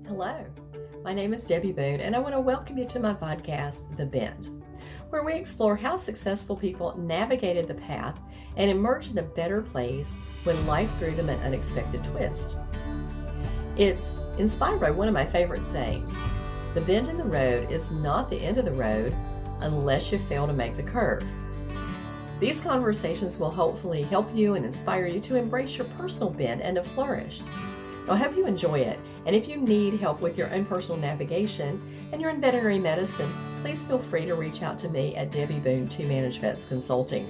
Hello, my name is Debbie Boone, and I want to welcome you to my podcast, The Bend, where we explore how successful people navigated the path and emerged in a better place when life threw them an unexpected twist. It's inspired by one of my favorite sayings: the bend in the road is not the end of the road unless you fail to make the curve. These conversations will hopefully help you and inspire you to embrace your personal bend and to flourish. I hope you enjoy it, and if you need help with your own personal navigation and you're in veterinary medicine, please feel free to reach out to me at Debbie Boone to Manage Vets Consulting.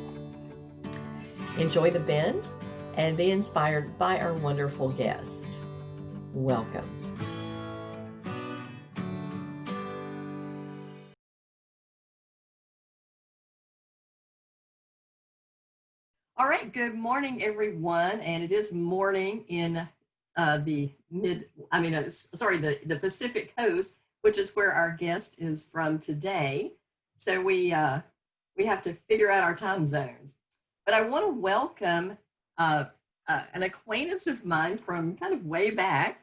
Enjoy the bend and be inspired by our wonderful guest. Welcome. All right, good morning, everyone, and it is morning in the Pacific Coast, which is where our guest is from today. So we have to figure out our time zones. But I want to welcome an acquaintance of mine from kind of way back,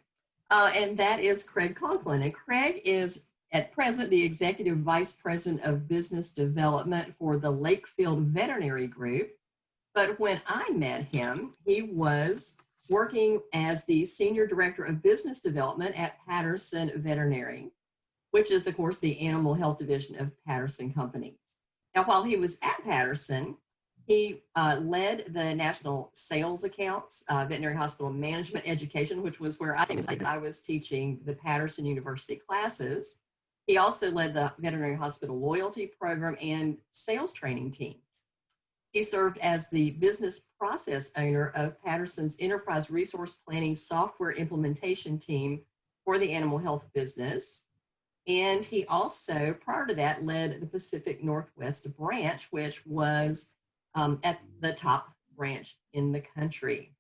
and that is Craig Coughlin. And Craig is at present the Executive Vice President of Business Development for the Lakefield Veterinary Group. But when I met him, he was working as the Senior Director of Business Development at Patterson Veterinary, which is, of course, the animal health division of Patterson Companies. Now, while he was at Patterson, he led the national sales accounts, veterinary hospital management education, which was where I was teaching the Patterson University classes. He also led the veterinary hospital loyalty program and sales training teams. He served as the business process owner of Patterson's enterprise resource planning software implementation team for the animal health business. And he also, prior to that, led the Pacific Northwest branch, which was at the top branch in the country.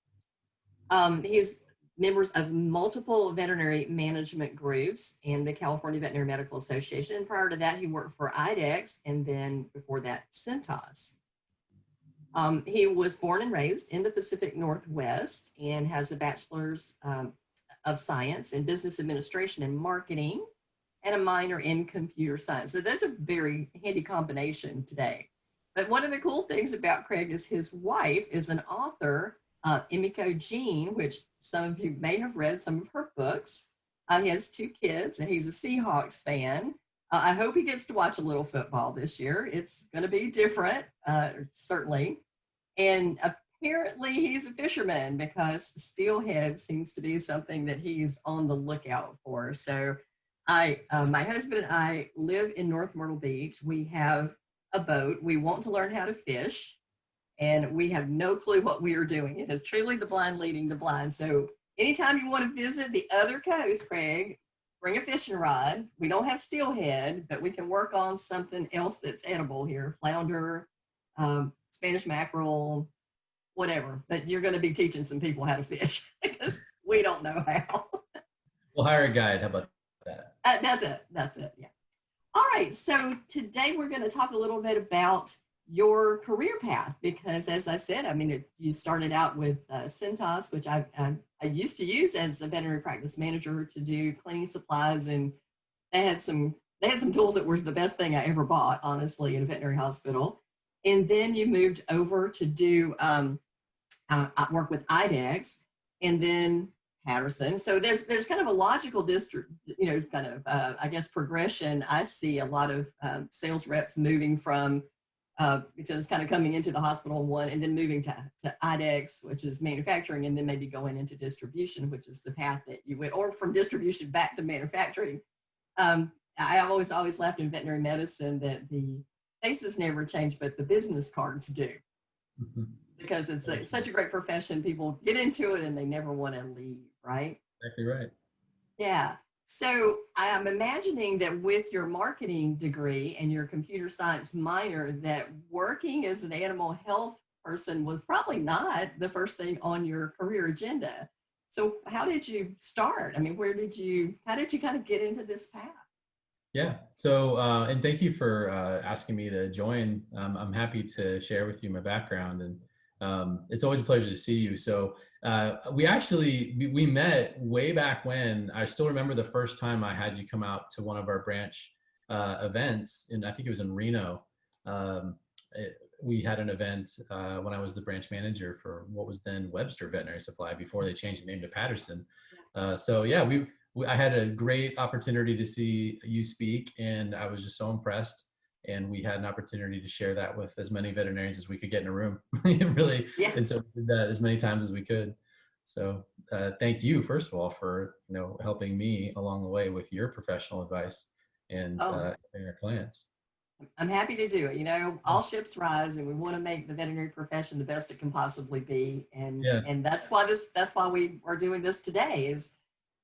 He's members of multiple veterinary management groups and the California Veterinary Medical Association. And prior to that, he worked for IDEX, and then before that, Centos. He was born and raised in the Pacific Northwest and has a bachelor's of science in business administration and marketing and a minor in computer science. So that's a very handy combination today. But one of the cool things about Craig is his wife is an author, Emiko Jean, which some of you may have read some of her books. He has 2 kids and he's a Seahawks fan. I hope he gets to watch a little football this year. It's going to be different, certainly. And apparently he's a fisherman because steelhead seems to be something that he's on the lookout for. So my husband and I live in North Myrtle Beach. We have a boat. We want to learn how to fish, and we have no clue what we are doing. It is truly the blind leading the blind. So anytime you want to visit the other coast, Craig, bring a fishing rod. We don't have steelhead, but we can work on something else that's edible here. Flounder, Spanish mackerel, whatever. But you're going to be teaching some people how to fish because we don't know how. We'll hire a guide. How about that? That's it. Yeah. All right. So today we're going to talk a little bit about your career path because, as I said, I mean, you started out with Centos, which I used to use as a veterinary practice manager to do cleaning supplies, and they had some tools that were the best thing I ever bought, honestly, in a veterinary hospital. And then you moved over to do work with IDEX, and then Patterson. So there's kind of a logical progression. I see a lot of sales reps moving from just kind of coming into the hospital one and then moving to IDEX, which is manufacturing, and then maybe going into distribution, which is the path that you went, or from distribution back to manufacturing. I always laughed in veterinary medicine that the faces never change, but the business cards do. Mm-hmm. Because it's such a great profession. People get into it and they never want to leave, right? Exactly right. Yeah. So I'm imagining that with your marketing degree and your computer science minor, that working as an animal health person was probably not the first thing on your career agenda. So how did you start? I mean, how did you kind of get into this path? Yeah. So, and thank you for asking me to join. I'm happy to share with you my background. And It's always a pleasure to see you. So we met way back when. I still remember the first time I had you come out to one of our branch events, and I think it was in Reno. Um, we had an event when I was the branch manager for what was then Webster Veterinary Supply before they changed the name to Patterson. So yeah, I had a great opportunity to see you speak, and I was just so impressed. And we had an opportunity to share that with as many veterinarians as we could get in a room. Really, Yeah. and so we did that as many times as we could. So thank you, first of all, for helping me along the way with your professional advice and Oh, helping our clients. I'm happy to do it. All ships rise, and we want to make the veterinary profession the best it can possibly be. And Yeah, and that's why we are doing this today, is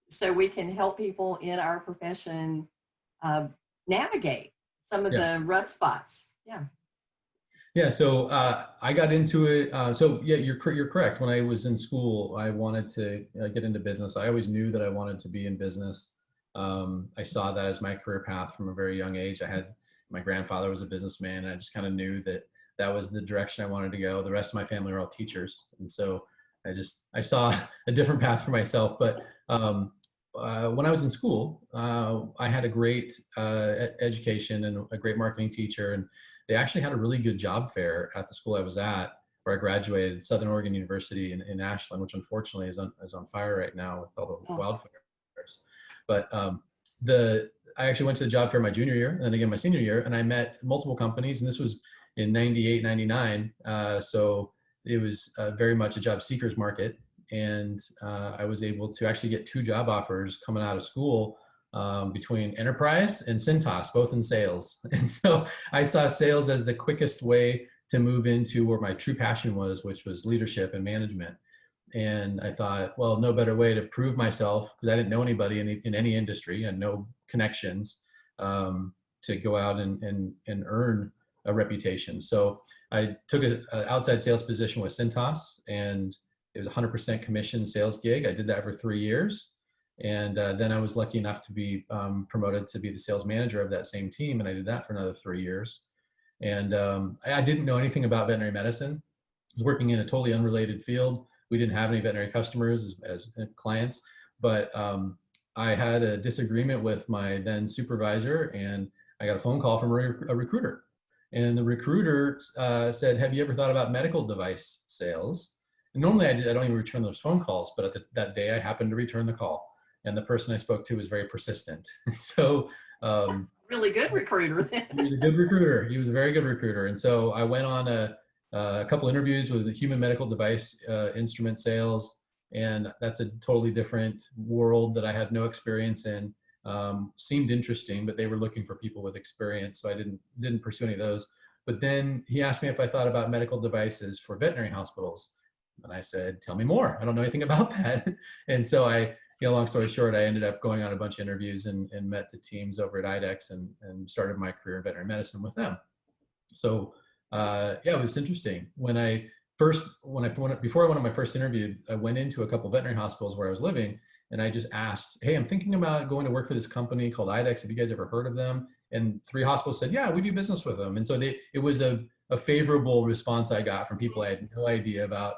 so we can help people in our profession uh, navigate some of yeah. the rough spots. Yeah. Yeah, so I got into it. So yeah, you're correct. When I was in school, I wanted to get into business. I always knew that I wanted to be in business. I saw that as my career path from a very young age. My grandfather was a businessman, and I just kind of knew that that was the direction I wanted to go. The rest of my family were all teachers, and so I saw a different path for myself. But when I was in school, I had a great education and a great marketing teacher, and they actually had a really good job fair at the school I was at, where I graduated, Southern Oregon University in Ashland, which unfortunately is on fire right now with all the Oh, wildfires. But I actually went to the job fair my junior year and then again my senior year, and I met multiple companies, and this was in 98, 99. So it was very much a job seekers market. And I was able to actually get 2 job offers coming out of school between Enterprise and Cintas, both in sales. And so I saw sales as the quickest way to move into where my true passion was, which was leadership and management. And I thought, well, no better way to prove myself, because I didn't know anybody in any industry and no connections, to go out and earn a reputation. So I took an outside sales position with Cintas, and it was 100% commission sales gig. I did that for 3 years. And then I was lucky enough to be promoted to be the sales manager of that same team. And I did that for another 3 years. And I didn't know anything about veterinary medicine. I was working in a totally unrelated field. We didn't have any veterinary customers as clients, but I had a disagreement with my then supervisor, and I got a phone call from a recruiter. And the recruiter said, "Have you ever thought about medical device sales?" And normally I don't even return those phone calls, but that day I happened to return the call. And the person I spoke to was very persistent. So really good recruiter then. he was a good recruiter. He was a very good recruiter. And so I went on a couple interviews with the human medical device instrument sales. And that's a totally different world that I had no experience in. Seemed interesting, but they were looking for people with experience. So I didn't pursue any of those. But then he asked me if I thought about medical devices for veterinary hospitals. And I said, "Tell me more. I don't know anything about that." And so long story short, I ended up going on a bunch of interviews and met the teams over at IDEX and started my career in veterinary medicine with them. So yeah, it was interesting. Before I went on my first interview, I went into a couple of veterinary hospitals where I was living, and I just asked, "Hey, I'm thinking about going to work for this company called IDEX. Have you guys ever heard of them?" And 3 hospitals said, "Yeah, we do business with them." And so it was a favorable response I got from people I had no idea about.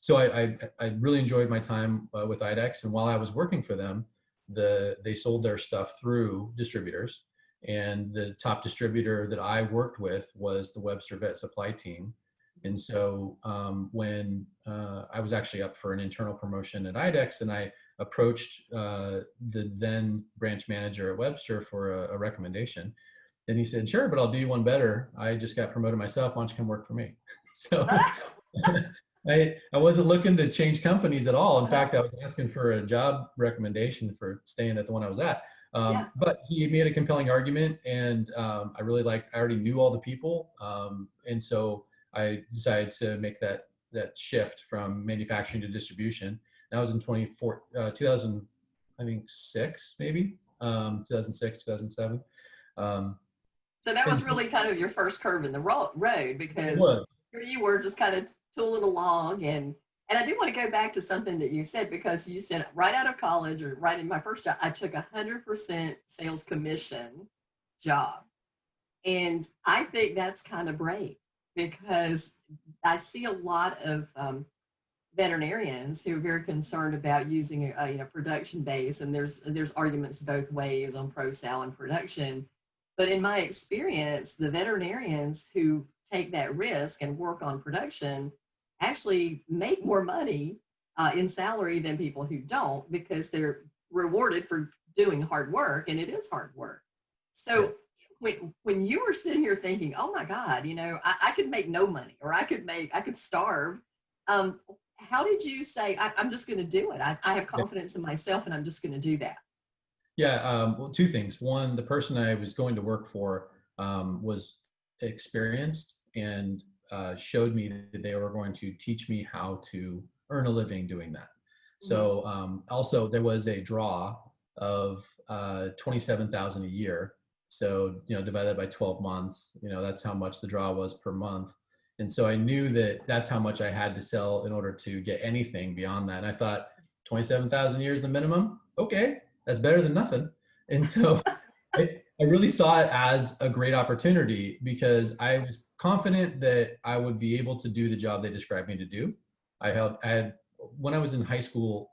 So I really enjoyed my time with IDEX, and while I was working for them, they sold their stuff through distributors, and the top distributor that I worked with was the Webster Vet Supply team. And so when I was actually up for an internal promotion at IDEX, and I approached the then branch manager at Webster for a recommendation, and he said, "Sure, but I'll do you one better. I just got promoted myself. Why don't you come work for me?" So I wasn't looking to change companies at all. In fact, I was asking for a job recommendation for staying at the one I was at. Yeah. But he made a compelling argument, and I already knew all the people. And so I decided to make that shift from manufacturing to distribution. That was in 2000, I think 6, maybe 2006, 2007. So that And was really kind of your first curve in the road, it because was. here you were just kind of tooling along. And I do want to go back to something that you said, because you said right out of college, or right in my first job, I took 100% sales commission job. And I think that's kind of brave. because I see a lot of veterinarians who are very concerned about using a production base, and there's arguments both ways on pro-sal and production. But in my experience, the veterinarians who take that risk and work on production actually make more money in salary than people who don't, because they're rewarded for doing hard work, and it is hard work. So when you were sitting here thinking, oh my God, I could make no money, or I could starve. Um, how did you say, I'm just going to do it? I have confidence in myself, and I'm just going to do that. Yeah, well, two things. One, the person I was going to work for was experienced and showed me that they were going to teach me how to earn a living doing that. So also there was a draw of 27,000 a year. So, divided by 12 months, that's how much the draw was per month. And so I knew that that's how much I had to sell in order to get anything beyond that. And I thought 27,000 a year is the minimum. Okay, that's better than nothing. And so I really saw it as a great opportunity because I was confident that I would be able to do the job they described me to do. When I was in high school,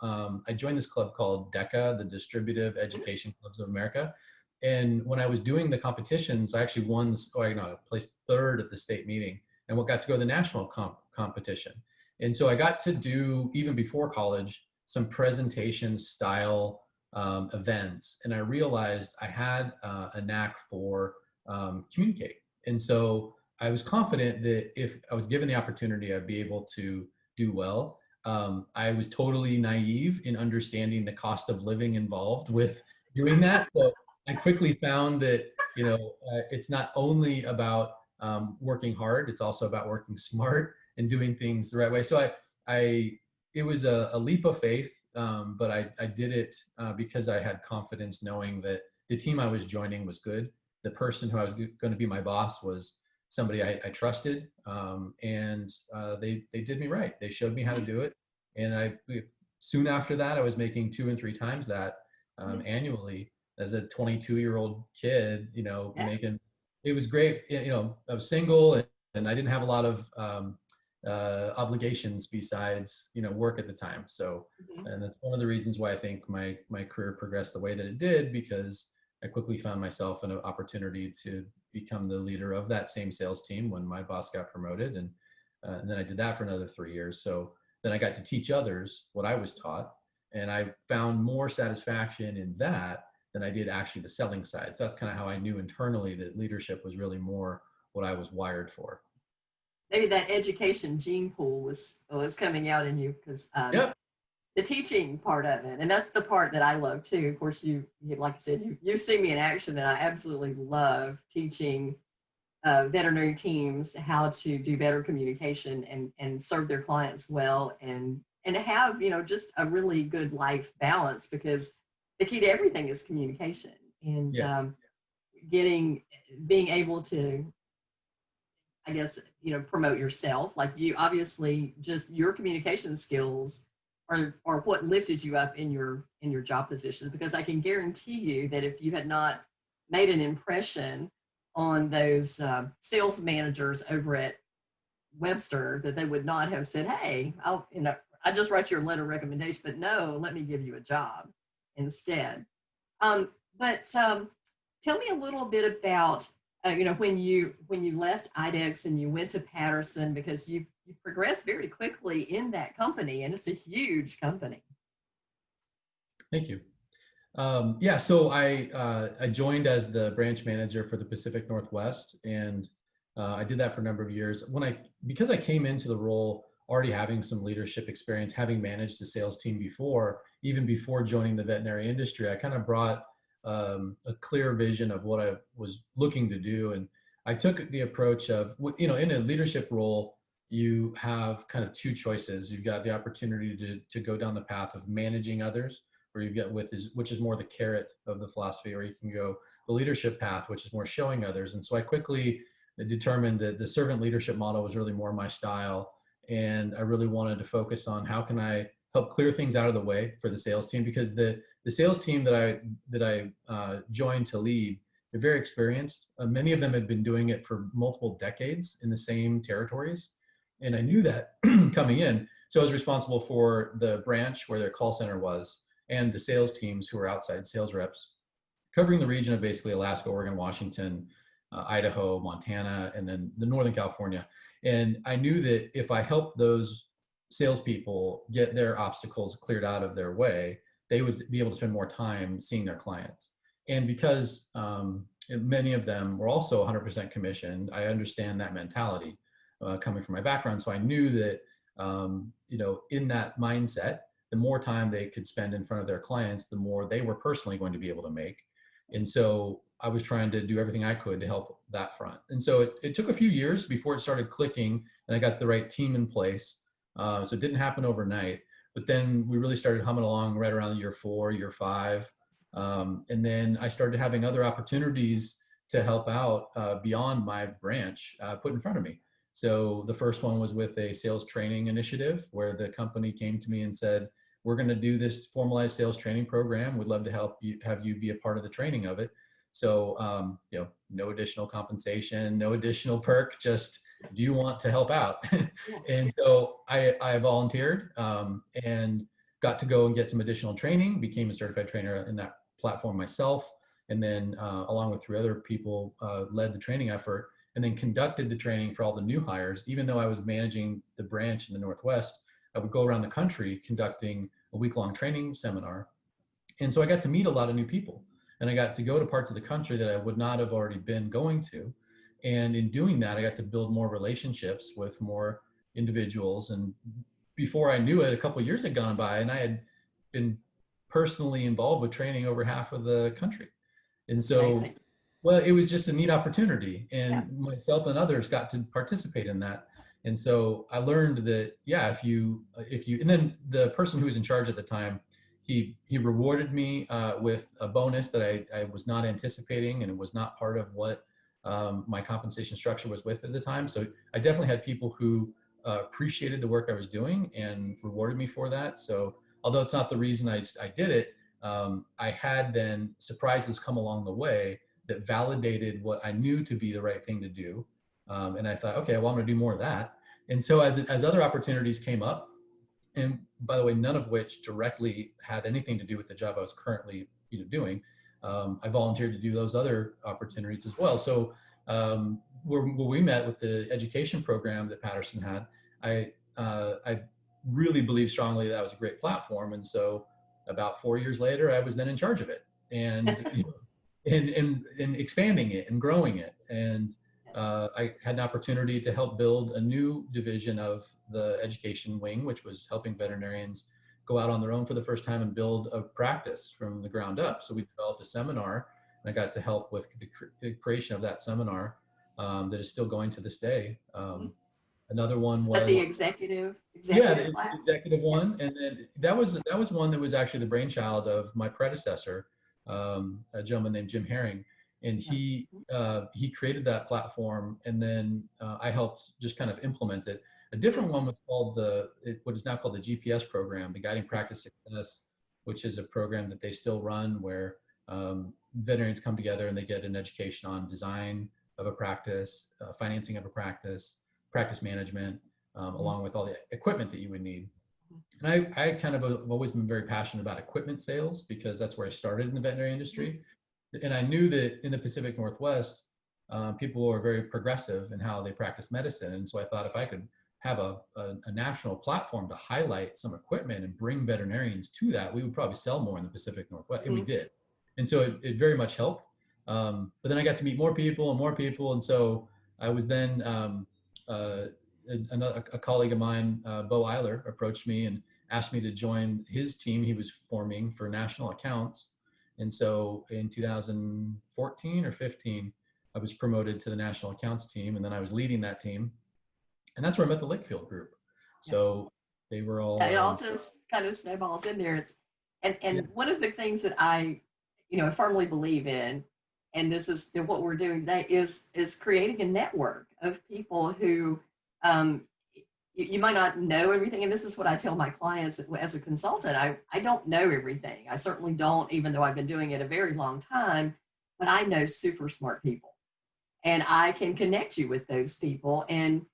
I joined this club called DECA, the Distributive Education Clubs of America. And when I was doing the competitions, I actually won, I placed third at the state meeting and got to go to the national competition. And so I got to do, even before college, some presentation style events. And I realized I had a knack for communicate. And so I was confident that if I was given the opportunity, I'd be able to do well. I was totally naive in understanding the cost of living involved with doing that. So I quickly found that, it's not only about working hard, it's also about working smart and doing things the right way. So it was a leap of faith, but I did it because I had confidence knowing that the team I was joining was good. The person who I was going to be my boss was somebody I trusted, and they did me right. They showed me how to do it. And soon after that, I was making 2 and 3 times that annually as a 22-year-old kid, making, it was great. I was single and I didn't have a lot of obligations besides, work at the time. So, and that's one of the reasons why I think my career progressed the way that it did, because I quickly found myself in an opportunity to become the leader of that same sales team when my boss got promoted. And then I did that for another 3 years. So then I got to teach others what I was taught. And I found more satisfaction in that than I did actually the selling side. So that's kind of how I knew internally that leadership was really more what I was wired for. Maybe that education gene pool was coming out in you, because the teaching part of it, and that's the part that I love too. Of course, you like I said, you see me in action, and I absolutely love teaching veterinary teams how to do better communication and serve their clients well, and to have just a really good life balance, because the key to everything is communication, and being able to, I guess, promote yourself. Like, you obviously, just your communication skills are what lifted you up in your job positions, because I can guarantee you that if you had not made an impression on those sales managers over at Webster, that they would not have said, hey, I just write you a letter of recommendation, but no, let me give you a job instead. But tell me a little bit about when you left IDEX and you went to Patterson, because you progressed very quickly in that company, and it's a huge company. Thank you. So I joined as the branch manager for the Pacific Northwest, and I did that for a number of years. Because I came into the role already having some leadership experience, having managed a sales team before, even before joining the veterinary industry, I kind of brought a clear vision of what I was looking to do. And I took the approach of, in a leadership role, you have kind of 2 choices. You've got the opportunity to go down the path of managing others, where you get which is more the carrot of the philosophy, or you can go the leadership path, which is more showing others. And so I quickly determined that the servant leadership model was really more my style. And I really wanted to focus on how can I help clear things out of the way for the sales team, because the sales team that I joined to lead They're very experienced. Many of them had been doing it for multiple decades in the same territories. And I knew that coming in. So I was responsible for the branch where their call center was and the sales teams who were outside sales reps, covering the region of basically Alaska, Oregon, Washington, Idaho, Montana, and then the Northern California. And I knew that if I helped those salespeople get their obstacles cleared out of their way, they would be able to spend more time seeing their clients. And because many of them were also 100% commissioned, I understand that mentality coming from my background. So I knew that, in that mindset, the more time they could spend in front of their clients, the more they were personally going to be able to make. And so I was trying to do everything I could to help that front. And so it took a few years before it started clicking and I got the right team in place. So it didn't happen overnight, but then we really started humming along right around year 4, year 5. And then I started having other opportunities to help out beyond my branch put in front of me. So the first one was with a sales training initiative where the company came to me and said, we're going to do this formalized sales training program. We'd love to have you be a part of the training of it. So, no additional compensation, no additional perk, just do you want to help out? And so I volunteered and got to go and get some additional training, became a certified trainer in that platform myself. And then along with 3 other people, led the training effort and then conducted the training for all the new hires. Even though I was managing the branch in the Northwest, I would go around the country conducting a week-long training seminar. And so I got to meet a lot of new people and I got to go to parts of the country that I would not have already been going to. And in doing that, I got to build more relationships with more individuals. And before I knew it, a couple of years had gone by and I had been personally involved with training over half of the country. And so, well, it was just a neat opportunity and myself and others got to participate in that. And so I learned that, if you, and then the person who was in charge at the time, he rewarded me with a bonus that I was not anticipating and it was not part of what my compensation structure was with at the time. So I definitely had people who appreciated the work I was doing and rewarded me for that. So although it's not the reason I did it, I had then surprises come along the way that validated what I knew to be the right thing to do. And I thought, okay, well, I'm gonna do more of that. And so as other opportunities came up, and by the way, none of which directly had anything to do with the job I was currently doing, I volunteered to do those other opportunities as well. So where we met with the education program that Patterson had, I really believe strongly that was a great platform. And so about 4 years later, I was then in charge of it and and expanding it and growing it. And I had an opportunity to help build a new division of the education wing, which was helping veterinarians go out on their own for the first time and build a practice from the ground up. So we developed a seminar and I got to help with the creation of that seminar that is still going to this day. Another one was the executive the class? executive one. And then that was one that was actually the brainchild of my predecessor, a gentleman named Jim Herring. And he created that platform and then I helped just kind of implement it. A different one was called what is now called the GPS program, the Guiding Practice Success, which is a program that they still run where veterinarians come together and they get an education on design of a practice, financing of a practice, practice management, along with all the equipment that you would need. And I kind of have always been very passionate about equipment sales because that's where I started in the veterinary industry. And I knew that in the Pacific Northwest, people were very progressive in how they practice medicine. And so I thought if I could have a national platform to highlight some equipment and bring veterinarians to that, we would probably sell more in the Pacific Northwest. And we did. And so it very much helped. But then I got to meet more people. And so I was then, a colleague of mine, Bo Eiler, approached me and asked me to join his team he was forming for national accounts. And so in 2014 or 15, I was promoted to the national accounts team, and then I was leading that team. And that's where I met the Lakefield group. So they were all... it all just kind of snowballs in there. And one of the things that I, firmly believe in, and this is what we're doing today, is creating a network of people who you might not know everything. And this is what I tell my clients as a consultant. I don't know everything. I certainly don't, even though I've been doing it a very long time. but I know super smart people, and I can connect you with those people. And,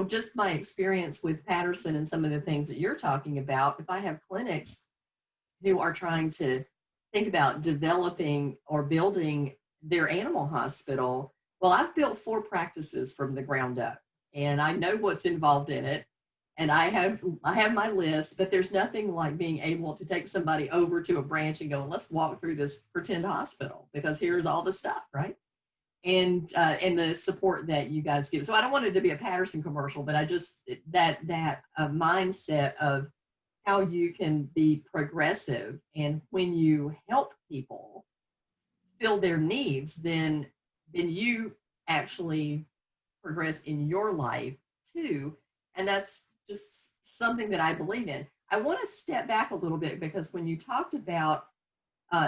just my experience with Patterson and some of the things that you're talking about, if I have clinics who are trying to think about developing or building their animal hospital, well, I've built 4 practices from the ground up, and I know what's involved in it. And I have my list, but there's nothing like being able to take somebody over to a branch and go, let's walk through this pretend hospital, because here's all the stuff, right? And the support that you guys give. So I don't want it to be a Patterson commercial, but I just, that mindset of how you can be progressive, and when you help people fill their needs, then you actually progress in your life too. And that's just something that I believe in. I want to step back a little bit, because when you talked about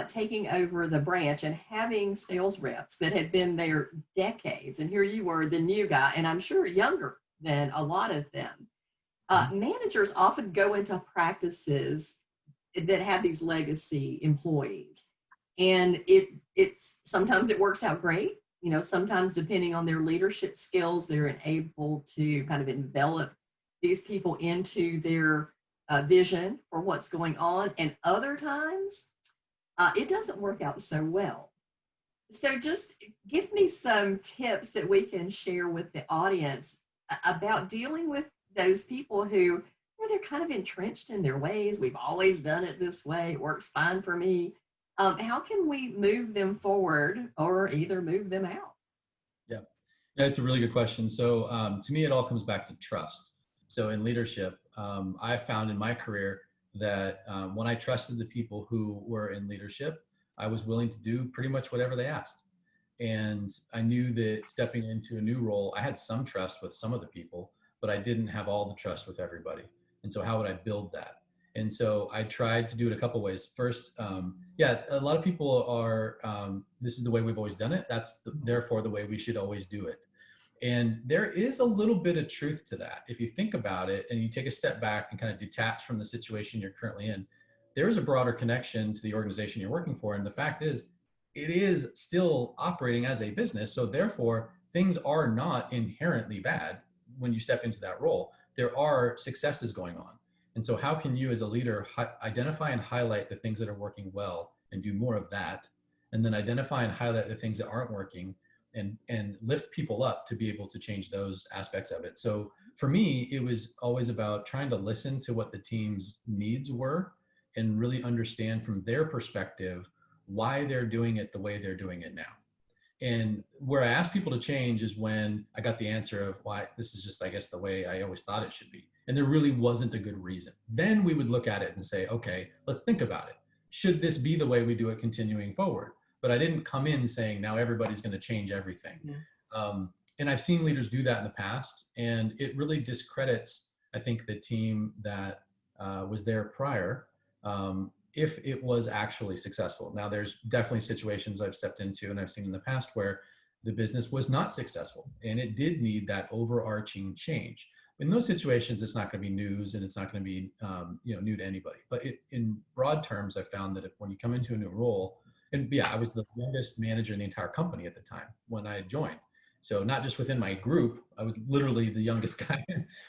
taking over the branch and having sales reps that had been there decades, and here you were, the new guy, and I'm sure younger than a lot of them. Managers often go into practices that have these legacy employees, and it's sometimes it works out great. Sometimes depending on their leadership skills, they're able to kind of envelop these people into their vision for what's going on, and other times it doesn't work out so well. So just give me some tips that we can share with the audience about dealing with those people who, they're kind of entrenched in their ways. We've always done it this way. It works fine for me. How can we move them forward, or either move them out? Yeah, it's a really good question. So to me, it all comes back to trust. So in leadership, I found in my career that when I trusted the people who were in leadership, I was willing to do pretty much whatever they asked. And I knew that stepping into a new role, I had some trust with some of the people, but I didn't have all the trust with everybody. And so how would I build that? And so I tried to do it a couple ways. First, a lot of people are, this is the way we've always done it. Therefore the way we should always do it. And there is a little bit of truth to that. If you think about it and you take a step back and kind of detach from the situation you're currently in, there is a broader connection to the organization you're working for. And the fact is, it is still operating as a business. So therefore, things are not inherently bad when you step into that role. There are successes going on. And so how can you as a leader identify and highlight the things that are working well and do more of that? And then identify and highlight the things that aren't working, and lift people up to be able to change those aspects of it. So for me, it was always about trying to listen to what the team's needs were and really understand from their perspective why they're doing it the way they're doing it now. And where I asked people to change is when I got the answer of why this is just, I guess, the way I always thought it should be. And there really wasn't a good reason. Then we would look at it and say, okay, let's think about it. Should this be the way we do it continuing forward? But I didn't come in saying, now everybody's going to change everything. Yeah. And I've seen leaders do that in the past, and it really discredits, I think, the team that was there prior, if it was actually successful. Now, there's definitely situations I've stepped into and I've seen in the past where the business was not successful and it did need that overarching change. In those situations, it's not going to be news, and it's not going to be new to anybody. But in broad terms, I found that when you come into a new role, and yeah, I was the youngest manager in the entire company at the time when I joined. So not just within my group, I was literally the youngest guy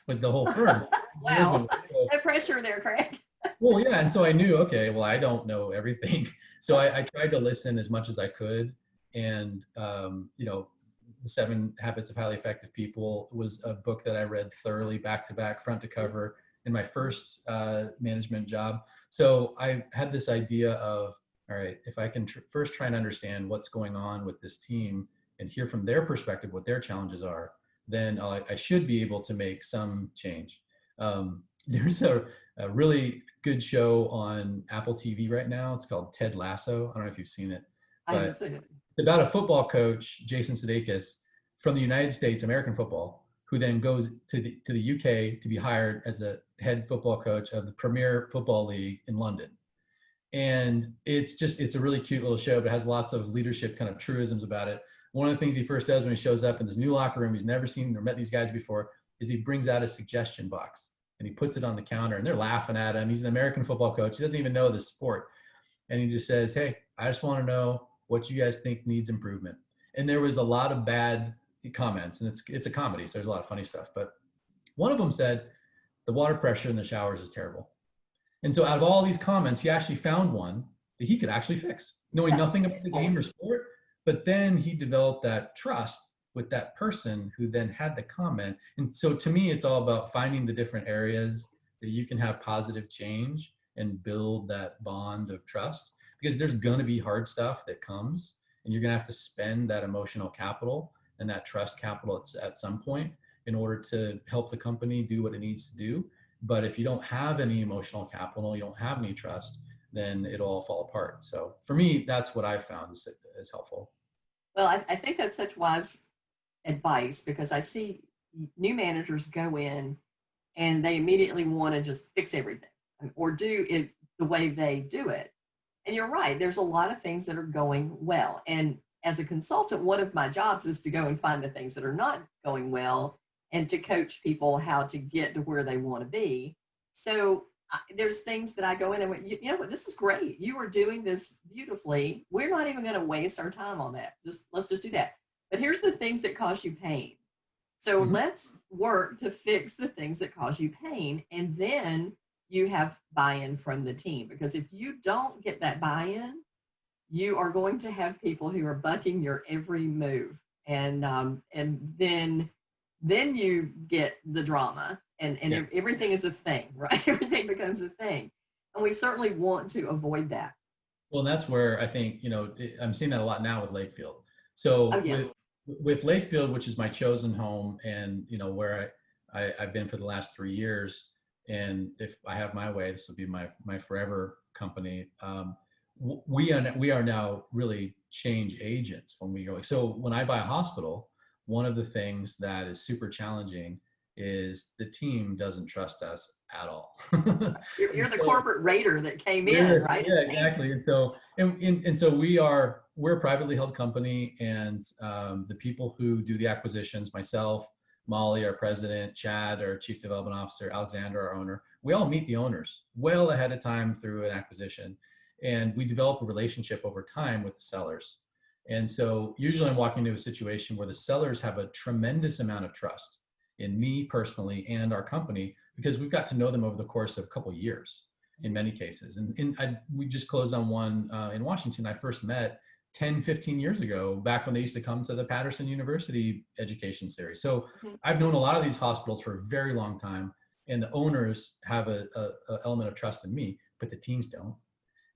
with the whole firm. Wow, no pressure there, Craig. Well, yeah, and so I knew, okay, well, I don't know everything. So I tried to listen as much as I could. And, The 7 Habits of Highly Effective People was a book that I read thoroughly, back to back, front to cover, in my first management job. So I had this idea of, all right, if I can first try and understand what's going on with this team and hear from their perspective what their challenges are, then I should be able to make some change. There's a really good show on Apple TV right now. It's called Ted Lasso. I don't know if you've seen it. I haven't seen it. It's about a football coach, Jason Sudeikis, from the United States, American football, who then goes to the UK to be hired as a head football coach of the Premier Football League in London. And it's a really cute little show, but it has lots of leadership kind of truisms about it. One of the things he first does when he shows up in this new locker room, he's never seen or met these guys before, is he brings out a suggestion box and he puts it on the counter, and they're laughing at him. He's an American football coach. He doesn't even know the sport. And he just says, hey, I just want to know What do you guys think needs improvement? And there was a lot of bad comments, and it's a comedy, so there's a lot of funny stuff. But one of them said, the water pressure in the showers is terrible. And so out of all these comments, he actually found one that he could actually fix, knowing nothing about the game or sport. But then he developed that trust with that person who then had the comment. And so to me, it's all about finding the different areas that you can have positive change and build that bond of trust, because there's going to be hard stuff that comes, and you're going to have to spend that emotional capital and that trust capital at some point in order to help the company do what it needs to do. But if you don't have any emotional capital, you don't have any trust, then it'll all fall apart. So for me, that's what I found is helpful. Well, I think that's such wise advice, because I see new managers go in and they immediately want to just fix everything or do it the way they do it. And you're right, there's a lot of things that are going well. And as a consultant, one of my jobs is to go and find the things that are not going well and to coach people how to get to where they want to be. So there's things that I go in and went, you know what, this is great. You are doing this beautifully. We're not even going to waste our time on that. Let's just do that. But here's the things that cause you pain. So let's work to fix the things that cause you pain. And then you have buy-in from the team, because if you don't get that buy-in, you are going to have people who are bucking your every move. And then you get the drama, and everything is a thing, right? Everything becomes a thing. And we certainly want to avoid that. Well, that's where I think, I'm seeing that a lot now with Lakefield. So with Lakefield, which is my chosen home, and, where I've been for the last 3 years, and if I have my way, this will be my forever company. We are now really change agents when we go. So when I buy a hospital, one of the things that is super challenging is the team doesn't trust us at all. You're the corporate raider that came in, right? Yeah, exactly. And so we're a privately held company, and the people who do the acquisitions, myself, Molly, our president, Chad, our chief development officer, Alexander, our owner, we all meet the owners well ahead of time through an acquisition. And we develop a relationship over time with the sellers. And so usually I'm walking into a situation where the sellers have a tremendous amount of trust in me personally and our company, because we've got to know them over the course of a couple of years in many cases. And we just closed on one in Washington I first met 10, 15 years ago, back when they used to come to the Patterson University education series. So I've known a lot of these hospitals for a very long time, and the owners have a element of trust in me, but the teams don't.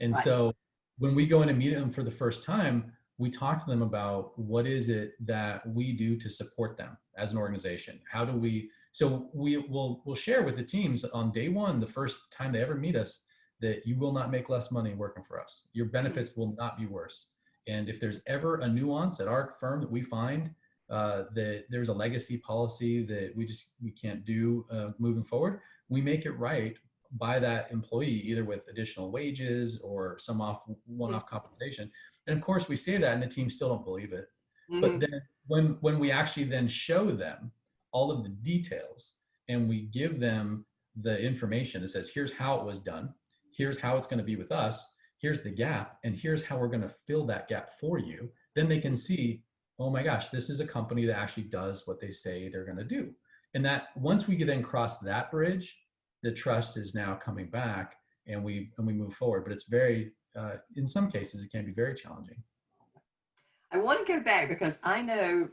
And so when we go in and meet them for the first time, we talk to them about what is it that we do to support them as an organization. How do we, so we'll share with the teams on day one, the first time they ever meet us, that you will not make less money working for us. Your benefits will not be worse. And if there's ever a nuance at our firm that we find that there's a legacy policy that we can't do moving forward, we make it right by that employee, either with additional wages or some one-off compensation. And of course we say that and the team still don't believe it. But then when we actually then show them all of the details and we give them the information that says, here's how it was done, here's how it's going to be with us, here's the gap, and here's how we're going to fill that gap for you, then they can see, oh my gosh, this is a company that actually does what they say they're going to do. And that once we then cross that bridge, the trust is now coming back, and we move forward. But it's very, in some cases, it can be very challenging. I want to go back because I know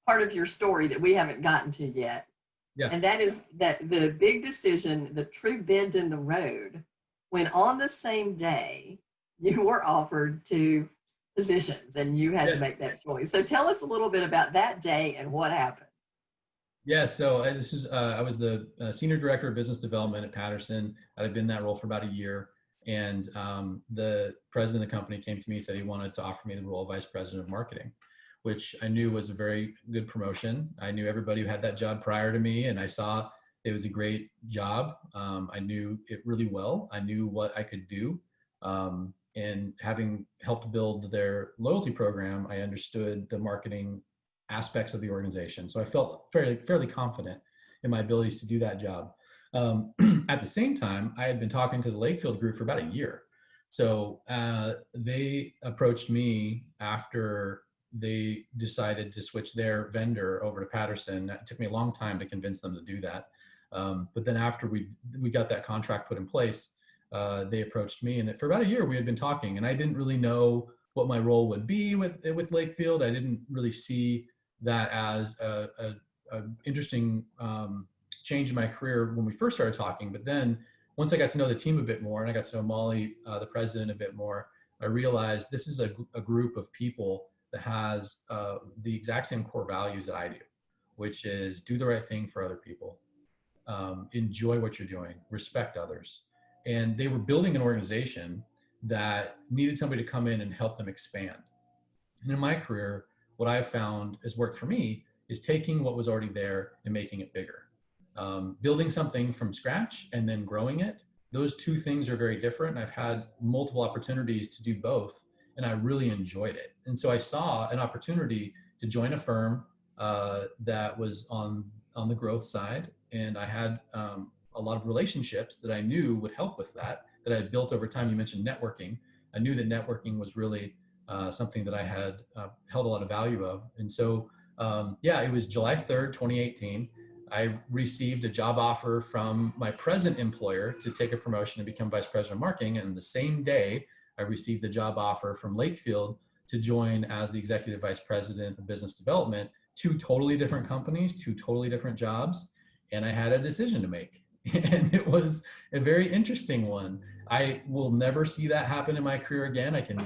part of your story that we haven't gotten to yet. Yeah. And that is that the big decision, the true bend in the road, when on the same day you were offered 2 positions and you had to make that choice. So tell us a little bit about that day and what happened. Yeah, so this is I was the senior director of business development at Patterson. I had been in that role for about a year, and the president of the company came to me and said he wanted to offer me the role of vice president of marketing, which I knew was a very good promotion. I knew everybody who had that job prior to me, and I saw it was a great job. I knew it really well. I knew what I could do, and having helped build their loyalty program, I understood the marketing aspects of the organization. So I felt fairly confident in my abilities to do that job. At the same time, I had been talking to the Lakefield group for about a year, So they approached me after they decided to switch their vendor over to Patterson. It took me a long time to convince them to do that. But then after we got that contract put in place, they approached me, and for about a year we had been talking, and I didn't really know what my role would be with Lakefield. I didn't really see that as a interesting change in my career when we first started talking. But then once I got to know the team a bit more, and I got to know Molly, the president, a bit more, I realized this is a group of people that has the exact same core values that I do, which is do the right thing for other people, enjoy what you're doing, respect others. And they were building an organization that needed somebody to come in and help them expand. And in my career, what I've found has worked for me is taking what was already there and making it bigger. Building something from scratch and then growing it, those two things are very different. I've had multiple opportunities to do both, and I really enjoyed it. And so I saw an opportunity to join a firm that was on the growth side, and I had a lot of relationships that I knew would help with that I had built over time. You mentioned networking. I knew that networking was really something that I had held a lot of value of. And so, yeah, it was July 3rd, 2018. I received a job offer from my present employer to take a promotion and become vice president of marketing. And the same day, I received the job offer from Lakefield to join as the executive vice president of business development. Two totally different companies, two totally different jobs. And I had a decision to make. And it was a very interesting one. I will never see that happen in my career again. I can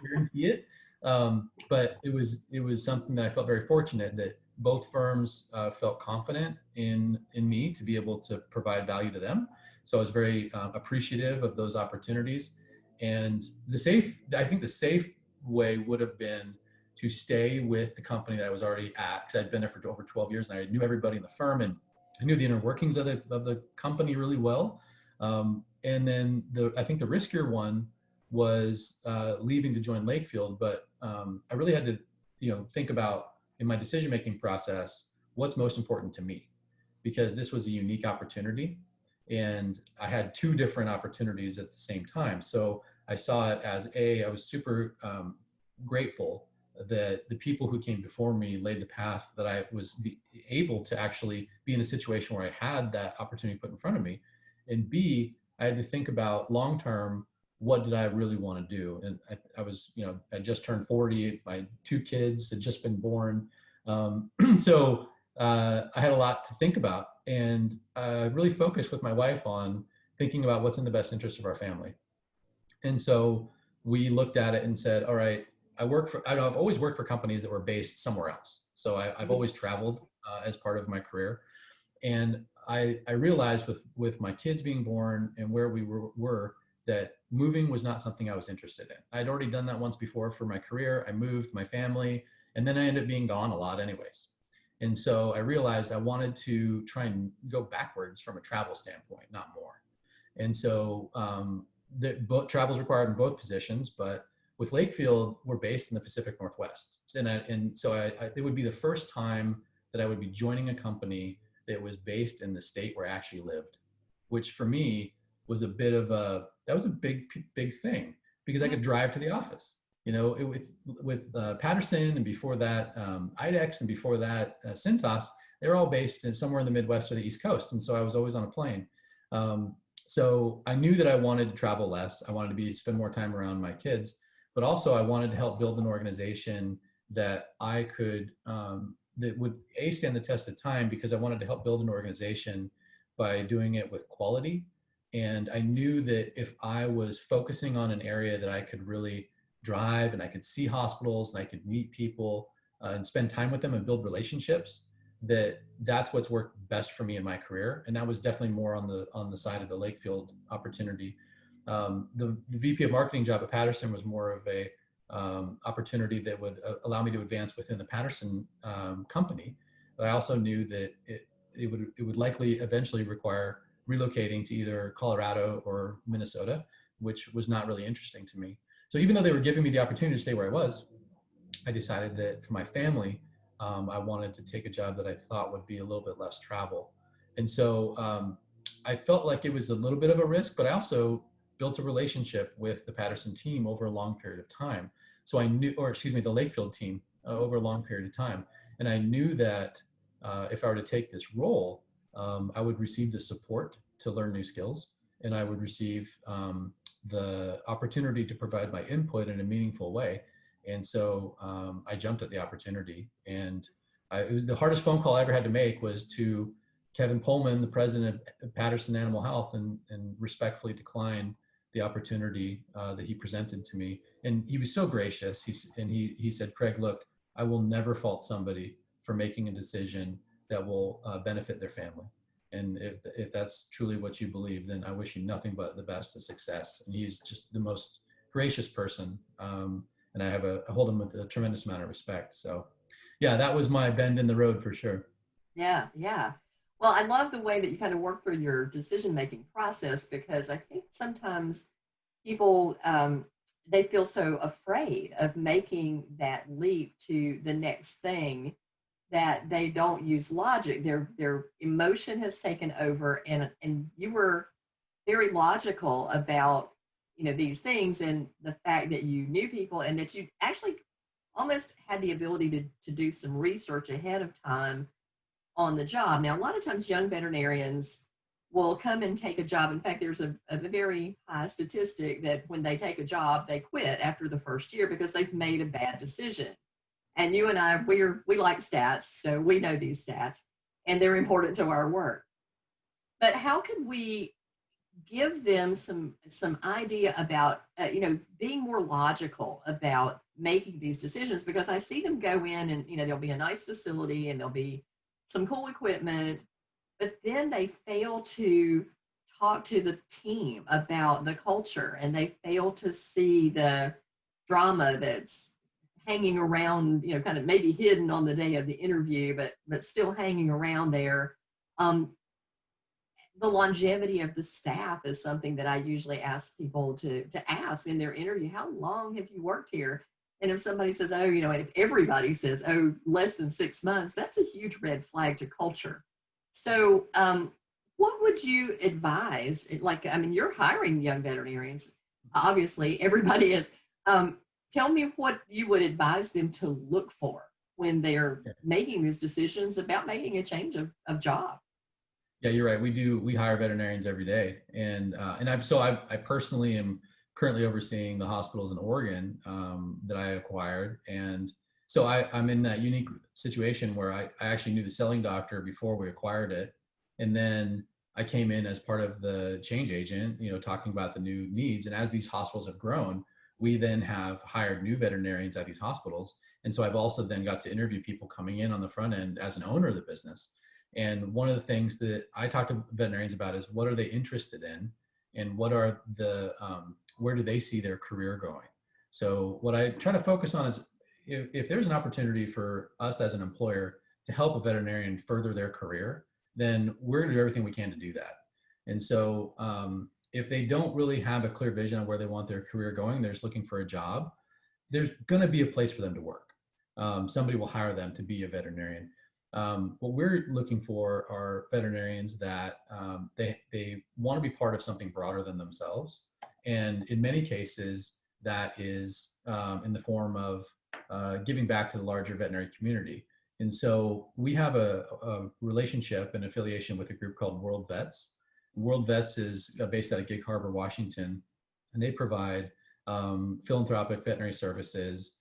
guarantee it. But it was something that I felt very fortunate that both firms felt confident in me to be able to provide value to them. So I was very appreciative of those opportunities. And I think the safe way would have been to stay with the company that I was already at, because I'd been there for over 12 years and I knew everybody in the firm and I knew the inner workings of the company really well. And then I think the riskier one was leaving to join Lakefield, but I really had to, think about in my decision-making process, what's most important to me, because this was a unique opportunity and I had two different opportunities at the same time. So I saw it as I was super grateful that the people who came before me laid the path that I was able to actually be in a situation where I had that opportunity put in front of me. And B, I had to think about long-term, what did I really want to do? And I was, I just turned 40, my two kids had just been born. So I had a lot to think about, and really focused with my wife on thinking about what's in the best interest of our family. And so we looked at it and said, all right, I've always worked for companies that were based somewhere else. So I've always traveled as part of my career. And I realized with my kids being born and where we were that moving was not something I was interested in. I'd already done that once before for my career. I moved my family, and then I ended up being gone a lot anyways. And so I realized I wanted to try and go backwards from a travel standpoint, not more. And so both travel is required in both positions, but with Lakefield, we're based in the Pacific Northwest. And so it would be the first time that I would be joining a company that was based in the state where I actually lived, which for me was a big thing, because I could drive to the office, with Patterson, and before that, IDEX, and before that, Cintas, they're all based in somewhere in the Midwest or the East Coast. And so I was always on a plane. So I knew that I wanted to travel less. I wanted to spend more time around my kids, but also I wanted to help build an organization that I could, that would stand the test of time, because I wanted to help build an organization by doing it with quality. And I knew that if I was focusing on an area that I could really drive and I could see hospitals and I could meet people and spend time with them and build relationships, that's what's worked best for me in my career. And that was definitely more on the side of the Lakefield opportunity. The VP of marketing job at Patterson was more of a opportunity that would allow me to advance within the Patterson company. But I also knew that it would likely eventually require relocating to either Colorado or Minnesota, which was not really interesting to me. So even though they were giving me the opportunity to stay where I was, I decided that for my family, I wanted to take a job that I thought would be a little bit less travel. And so I felt like it was a little bit of a risk, but I also built a relationship with the Patterson team over a long period of time. So I knew, or excuse me, the Lakefield team over a long period of time. And I knew that if I were to take this role, I would receive the support to learn new skills, and I would receive the opportunity to provide my input in a meaningful way. And so I jumped at the opportunity, and it was the hardest phone call I ever had to make was to Kevin Pullman, the president of Patterson Animal Health, and respectfully decline the opportunity that he presented to me. And he was so gracious. He said, Craig, look, I will never fault somebody for making a decision that will benefit their family. And if that's truly what you believe, then I wish you nothing but the best of success. And he's just the most gracious person. And I hold him with a tremendous amount of respect. So yeah, that was my bend in the road for sure. Yeah, yeah. Well, I love the way that you kind of work through your decision-making process, because I think sometimes people, they feel so afraid of making that leap to the next thing that they don't use logic. Their emotion has taken over, and you were very logical about, you know, these things, and the fact that you knew people and that you actually almost had the ability to do some research ahead of time on the job. Now, a lot of times young veterinarians will come and take a job. In fact, there's a very high statistic that when they take a job, they quit after the first year because they've made a bad decision. And you and I, we like stats, so we know these stats, and they're important to our work. But how can we give them some idea about, you know, being more logical about making these decisions? Because I see them go in and, you know, there'll be a nice facility and there'll be some cool equipment, but then they fail to talk to the team about the culture, and they fail to see the drama that's hanging around, you know, kind of maybe hidden on the day of the interview, but still hanging around there. The longevity of the staff is something that I usually ask people to ask in their interview. How long have you worked here? And if somebody says, oh, you know, if everybody says, oh, less than 6 months, that's a huge red flag to culture. So what would you advise? Like, I mean, you're hiring young veterinarians. Obviously, everybody is. Tell me what you would advise them to look for when they're making these decisions about making a change of job. Yeah, you're right. We hire veterinarians every day. And I personally am currently overseeing the hospitals in Oregon that I acquired. And so I'm in that unique situation where I actually knew the selling doctor before we acquired it. And then I came in as part of the change agent, you know, talking about the new needs. And as these hospitals have grown, we then have hired new veterinarians at these hospitals. And so I've also then got to interview people coming in on the front end as an owner of the business. And one of the things that I talk to veterinarians about is what are they interested in, and what are the where do they see their career going? So what I try to focus on is if there's an opportunity for us as an employer to help a veterinarian further their career, then we're going to do everything we can to do that. And so if they don't really have a clear vision of where they want their career going, they're just looking for a job, there's going to be a place for them to work. Somebody will hire them to be a veterinarian. What we're looking for are veterinarians that they want to be part of something broader than themselves. And in many cases, that is in the form of giving back to the larger veterinary community. And so we have a relationship and affiliation with a group called World Vets. World Vets is based out of Gig Harbor, Washington, and they provide philanthropic veterinary services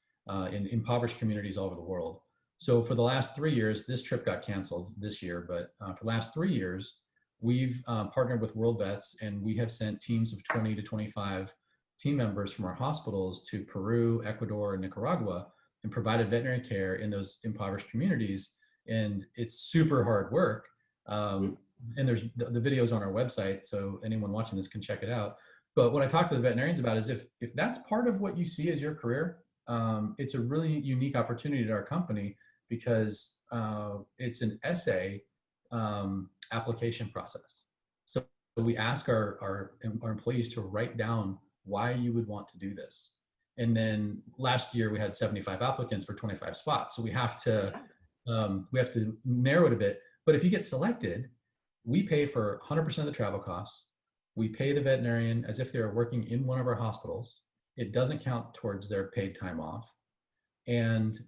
in impoverished communities all over the world. So for the last 3 years, this trip got canceled this year, but for the last 3 years, we've partnered with World Vets, and we have sent teams of 20 to 25 team members from our hospitals to Peru, Ecuador, and Nicaragua, and provided veterinary care in those impoverished communities. And it's super hard work. And there's the videos on our website, so anyone watching this can check it out. But what I talk to the veterinarians about is if that's part of what you see as your career, it's a really unique opportunity to our company, because it's an essay application process. So we ask our employees to write down why you would want to do this. And then last year we had 75 applicants for 25 spots. So we have to narrow it a bit. But if you get selected, we pay for 100% of the travel costs. We pay the veterinarian as if they're working in one of our hospitals. It doesn't count towards their paid time off. And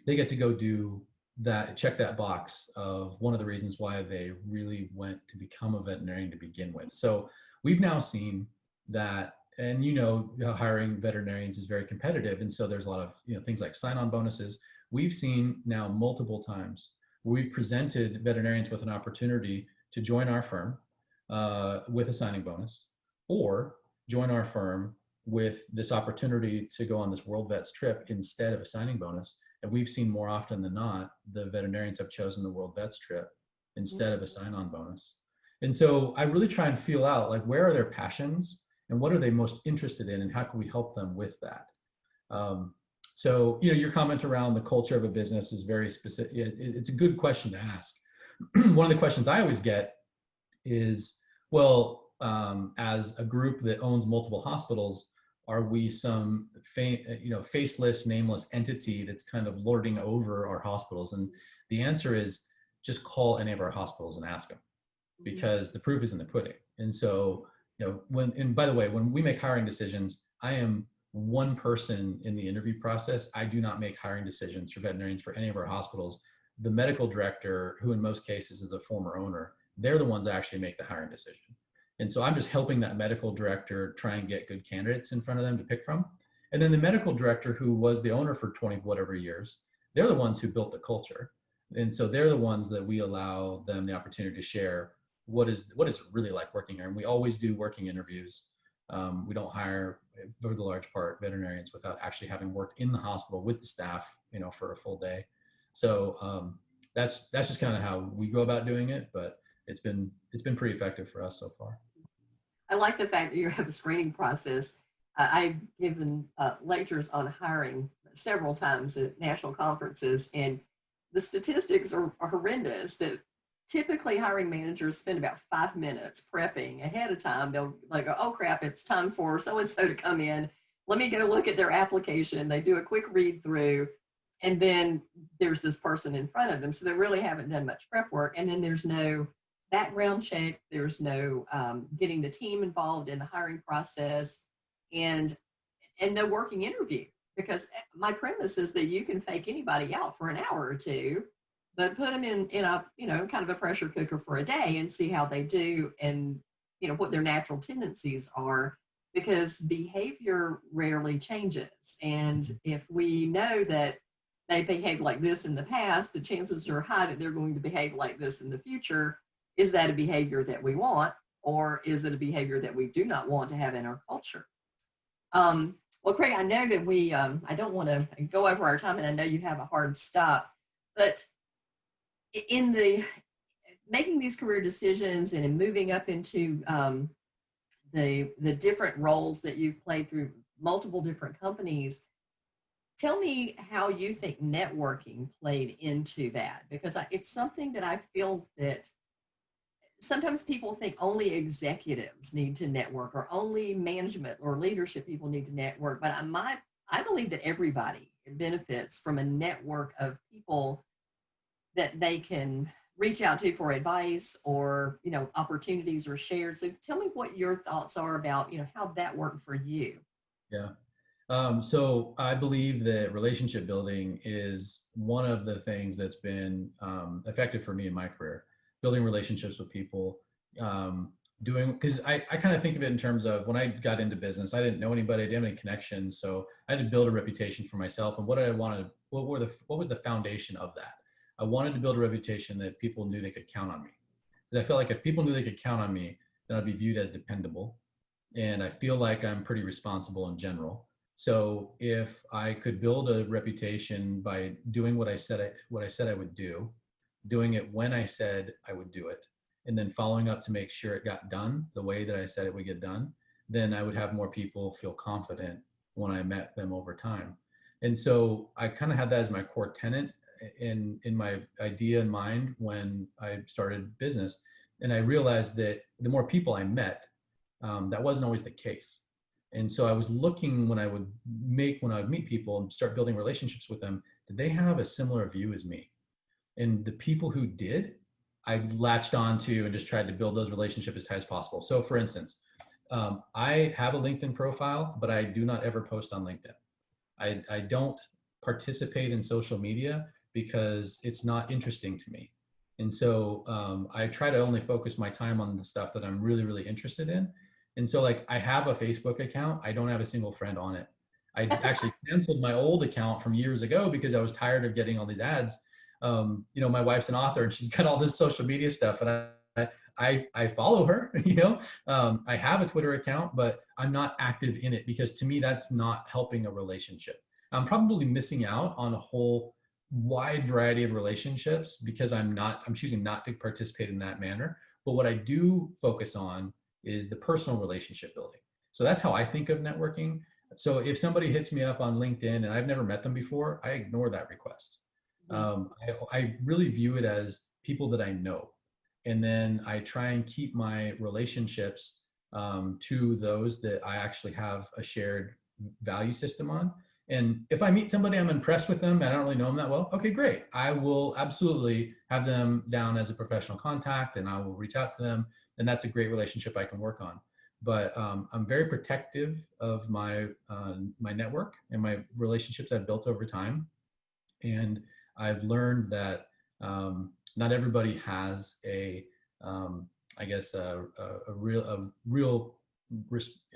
they get to go do that, check that box of one of the reasons why they really went to become a veterinarian to begin with. So we've now seen that, and hiring veterinarians is very competitive. And so there's a lot of things like sign-on bonuses. We've seen now multiple times where we've presented veterinarians with an opportunity to join our firm with a signing bonus, or join our firm with this opportunity to go on this World Vets trip instead of a signing bonus. And we've seen more often than not, the veterinarians have chosen the World Vets trip instead of a sign-on bonus. And so I really try and feel out, like, where are their passions and what are they most interested in, and how can we help them with that? So, your comment around the culture of a business is very specific. It's a good question to ask. One of the questions I always get is, well, as a group that owns multiple hospitals, are we some faceless, nameless entity that's kind of lording over our hospitals? And the answer is, just call any of our hospitals and ask them, because the proof is in the pudding. And so, and by the way, when we make hiring decisions, I am one person in the interview process. I do not make hiring decisions for veterinarians for any of our hospitals. The medical director, who in most cases is a former owner, they're the ones that actually make the hiring decision. And so I'm just helping that medical director try and get good candidates in front of them to pick from. And then the medical director, who was the owner for 20 whatever years, they're the ones who built the culture. And so they're the ones that we allow them the opportunity to share what is it really like working here. And we always do working interviews. We don't hire, for the large part, veterinarians without actually having worked in the hospital with the staff, for a full day. So that's just kind of how we go about doing it. But it's been pretty effective for us so far. I like the fact that you have a screening process. I've given lectures on hiring several times at national conferences, and the statistics are horrendous. That typically hiring managers spend about 5 minutes prepping ahead of time. They'll like, oh crap, it's time for so-and-so to come in. Let me go look at their application. They do a quick read through, and then there's this person in front of them. So they really haven't done much prep work. And then there's no background check. There's no getting the team involved in the hiring process, and no working interview, because my premise is that you can fake anybody out for an hour or two, but put them in a, kind of a pressure cooker for a day and see how they do, and, what their natural tendencies are, because behavior rarely changes. And if we know that they behaved like this in the past, the chances are high that they're going to behave like this in the future. Is that a behavior that we want, or is it a behavior that we do not want to have in our culture? Well, Craig, I know that I don't want to go over our time, and I know you have a hard stop, but in the making these career decisions and in moving up into the different roles that you've played through multiple different companies, tell me how you think networking played into that, because it's something that I feel that sometimes people think only executives need to network, or only management or leadership people need to network. But I believe that everybody benefits from a network of people that they can reach out to for advice, or, opportunities or shares. So tell me what your thoughts are about, how that worked for you. Yeah. So I believe that relationship building is one of the things that's been effective for me in my career. Building relationships with people, because I kind of think of it in terms of, when I got into business, I didn't know anybody, I didn't have any connections. So I had to build a reputation for myself. And what was the foundation of that? I wanted to build a reputation that people knew they could count on me. Because I felt like if people knew they could count on me, then I'd be viewed as dependable. And I feel like I'm pretty responsible in general. So if I could build a reputation by doing what I said I would do, doing it when I said I would do it, and then following up to make sure it got done the way that I said it would get done, then I would have more people feel confident when I met them over time. And so I kind of had that as my core tenet in my idea in mind when I started business. And I realized that the more people I met, that wasn't always the case. And so I was looking when I would meet people and start building relationships with them, did they have a similar view as me? And the people who did, I latched onto and just tried to build those relationships as tight as possible. So for instance, I have a LinkedIn profile, but I do not ever post on LinkedIn. I don't participate in social media because it's not interesting to me. And so I try to only focus my time on the stuff that I'm really, really interested in. And so like I have a Facebook account. I don't have a single friend on it. I actually canceled my old account from years ago because I was tired of getting all these ads. You know, my wife's an author and she's got all this social media stuff, and I follow her. You know, I have a Twitter account, but I'm not active in it because to me that's not helping a relationship. I'm probably missing out on a whole wide variety of relationships because I'm choosing not to participate in that manner. But what I do focus on is the personal relationship building. So that's how I think of networking. So if somebody hits me up on LinkedIn and I've never met them before, I ignore that request. I really view it as people that I know. And then I try and keep my relationships to those that I actually have a shared value system on. And if I meet somebody, I'm impressed with them and I don't really know them that well, okay, great. I will absolutely have them down as a professional contact and I will reach out to them. And that's a great relationship I can work on. But I'm very protective of my my network and my relationships I've built over time. And I've learned that not everybody has a, I guess, a real,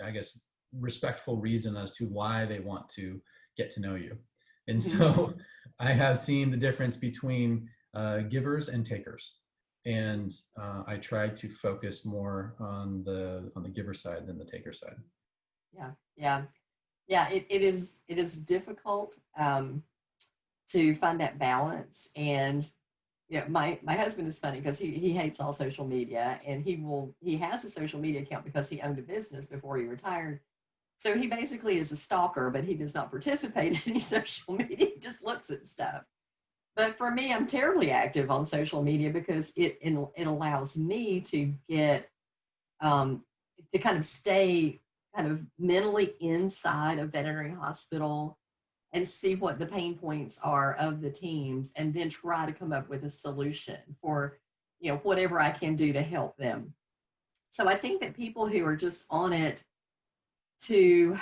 I guess, respectful reason as to why they want to get to know you. And so I have seen the difference between givers and takers. And I try to focus more on the giver side than the taker side. Yeah, yeah, yeah. It is difficult to find that balance. And you know, my husband is funny because he hates all social media, and he has a social media account because he owned a business before he retired. So he basically is a stalker, but he does not participate in any social media. He just looks at stuff. But for me, I'm terribly active on social media because it allows me to get to kind of stay kind of mentally inside a veterinary hospital and see what the pain points are of the teams, and then try to come up with a solution for, you know, whatever I can do to help them. So I think that people who are just on it to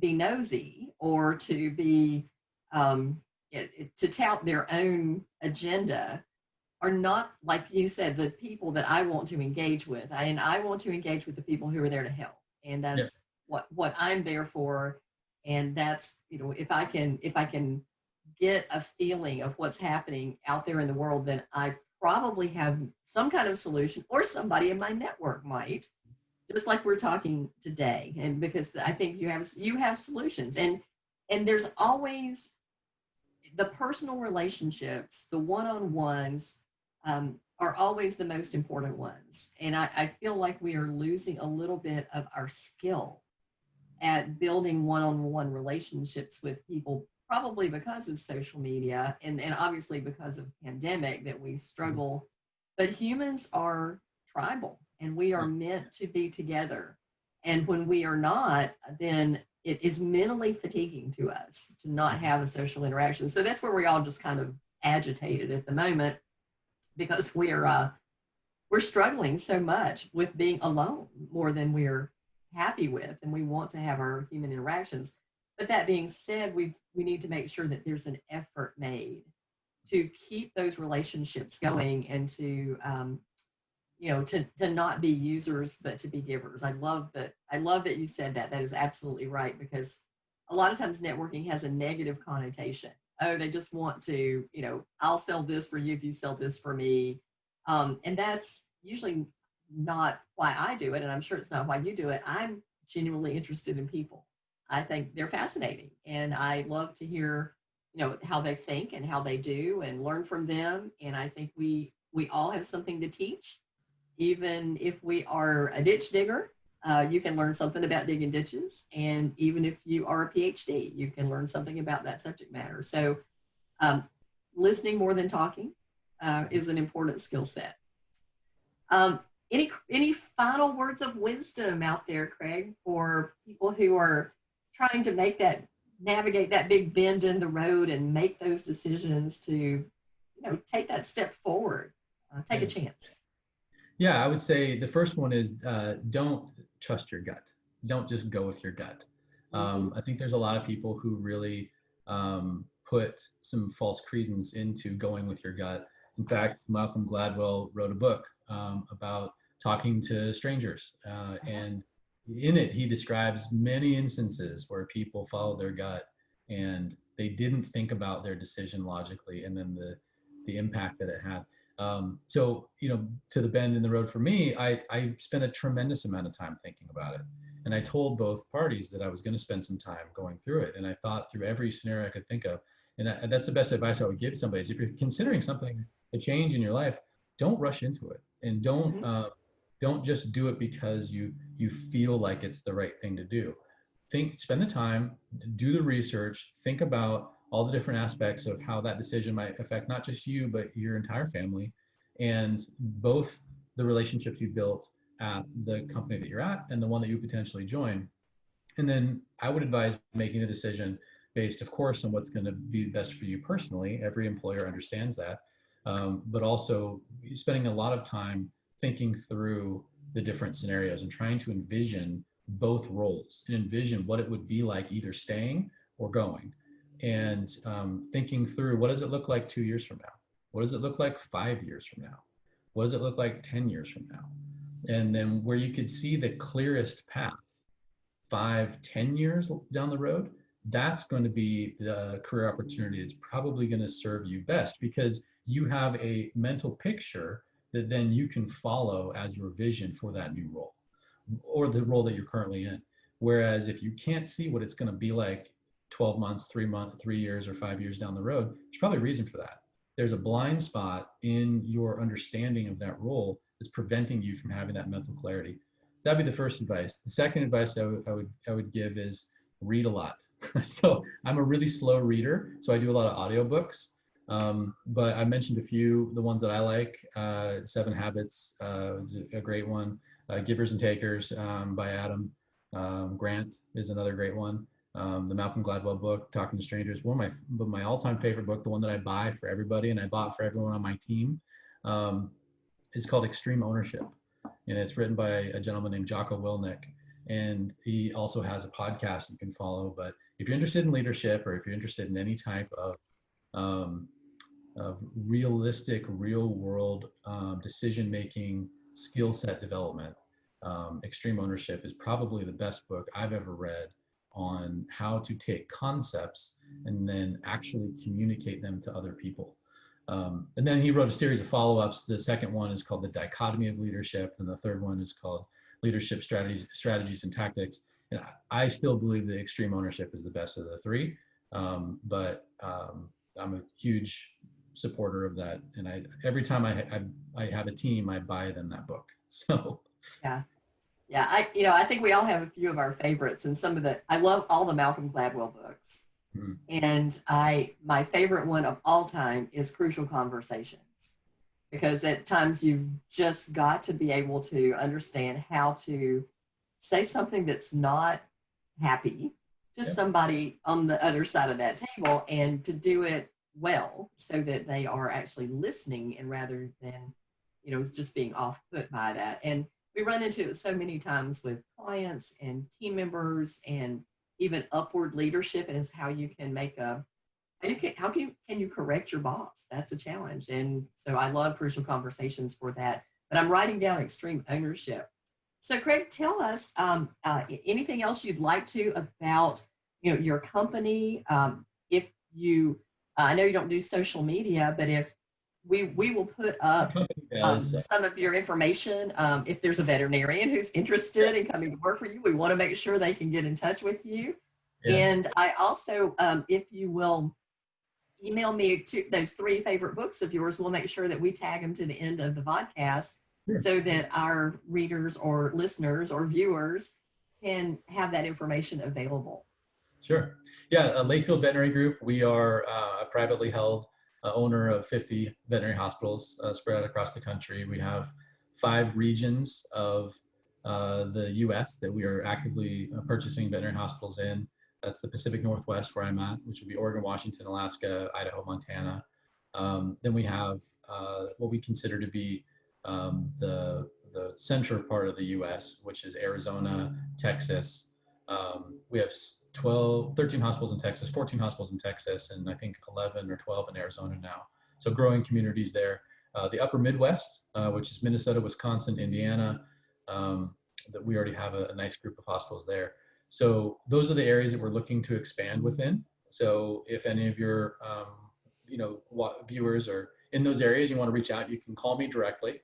be nosy or to be to tout their own agenda are not, like you said, the people that I want to engage with. And I want to engage with the people who are there to help, and Yeah. that's what I'm there for. And that's, you know, if I can get a feeling of what's happening out there in the world, then I probably have some kind of solution, or somebody in my network might, just like we're talking today. And because I think you have solutions, and there's always the personal relationships, the one-on-ones, are always the most important ones. And I feel like we are losing a little bit of our skill at building one-on-one relationships with people, probably because of social media, and obviously because of pandemic that we struggle. But humans are tribal, and we are meant to be together. And when we are not, then it is mentally fatiguing to us to not have a social interaction. So that's where we're all just kind of agitated at the moment, because we're struggling so much with being alone more than we're happy with, and we want to have our human interactions. But that being said, we need to make sure that there's an effort made to keep those relationships going, and to to not be users but to be givers. I love that you said that. That is absolutely right, because a lot of times networking has a negative connotation. Oh, they just want to, I'll sell this for you if you sell this for me. And that's usually not why I do it, and I'm sure it's not why you do it. I'm genuinely interested in people. I think they're fascinating, and I love to hear, how they think and how they do, and learn from them. And I think we all have something to teach, even if we are a ditch digger. You can learn something about digging ditches, and even if you are a PhD, you can learn something about that subject matter. So, listening more than talking is an important skill set. Any final words of wisdom out there, Craig, for people who are trying to navigate that big bend in the road and make those decisions to, take that step forward take a chance? Yeah, I would say the first one is don't trust your gut. Don't just go with your gut. Mm-hmm. I think there's a lot of people who really put some false credence into going with your gut. In fact, Malcolm Gladwell wrote a book about talking to strangers. And in it, he describes many instances where people followed their gut and they didn't think about their decision logically, and then the impact that it had. So, to the bend in the road for me, I spent a tremendous amount of time thinking about it. And I told both parties that I was going to spend some time going through it. And I thought through every scenario I could think of. And that's the best advice I would give somebody is if you're considering something, a change in your life, don't rush into it. And don't just do it because you feel like it's the right thing to do. Spend the time, do the research, think about all the different aspects of how that decision might affect not just you, but your entire family, and both the relationships you built at the company that you're at and the one that you potentially join. And then I would advise making a decision based, of course, on what's going to be best for you personally. Every employer understands that. But also spending a lot of time thinking through the different scenarios and trying to envision both roles and envision what it would be like either staying or going, and thinking through what does it look like 2 years from now? What does it look like 5 years from now? What does it look like 10 years from now? And then where you could see the clearest path 5, 10 years down the road, that's going to be the career opportunity that's probably going to serve you best, because you have a mental picture that then you can follow as your vision for that new role or the role that you're currently in. Whereas if you can't see what it's going to be like 12 months, 3 years, or 5 years down the road, there's probably a reason for that. There's a blind spot in your understanding of that role that's preventing you from having that mental clarity. So that'd be the first advice. The second advice I would give is read a lot. So I'm a really slow reader, so I do a lot of audiobooks. But I mentioned a few, the ones that I like. 7 Habits is a great one. Givers and Takers by Adam Grant is another great one. The Malcolm Gladwell book, Talking to Strangers, one of my all-time favorite book, the one that I buy for everybody and I bought for everyone on my team, is called Extreme Ownership. And it's written by a gentleman named Jocko Willink. And he also has a podcast you can follow. But if you're interested in leadership, or if you're interested in any type of realistic, real world decision-making skill set development, Extreme Ownership is probably the best book I've ever read on how to take concepts and then actually communicate them to other people. And then he wrote a series of follow-ups. The second one is called The Dichotomy of Leadership, and the third one is called Leadership Strategies and Tactics. And I still believe that Extreme Ownership is the best of the three, but I'm a huge supporter of that. And every time I have a team, I buy them that book. So Yeah. Yeah, I think we all have a few of our favorites, and I love all the Malcolm Gladwell books. mm, And my favorite one of all time is Crucial Conversations, because at times you've just got to be able to understand how to say something that's not happy to somebody on the other side of that table, and to do it well so that they are actually listening, and rather than, just being off put by that. And we run into it so many times with clients and team members, and even upward leadership, and is how you can can you correct your boss? That's a challenge. And so I love Crucial Conversations for that. But I'm writing down Extreme Ownership. So Craig, tell us anything else you'd like to about your company. If you, I know you don't do social media, but if we will put up some of your information. If there's a veterinarian who's interested in coming to work for you, we want to make sure they can get in touch with you. Yeah. And I also, if you will email me those 3 favorite books of yours, we'll make sure that we tag them to the end of the podcast. Sure. So that our readers or listeners or viewers can have that information available. Sure. Yeah, Lakefield Veterinary Group, we are a privately held owner of 50 veterinary hospitals spread out across the country. We have 5 regions of the U.S. that we are actively purchasing veterinary hospitals in. That's the Pacific Northwest, where I'm at, which would be Oregon, Washington, Alaska, Idaho, Montana. Then we have what we consider to be the central part of the U.S., which is Arizona, Texas. We have 13 hospitals in Texas, 14 hospitals in Texas, and I think 11 or 12 in Arizona now. So growing communities there. The upper Midwest, which is Minnesota, Wisconsin, Indiana, that we already have a nice group of hospitals there. So those are the areas that we're looking to expand within. So if any of your viewers are in those areas, you want to reach out, you can call me directly.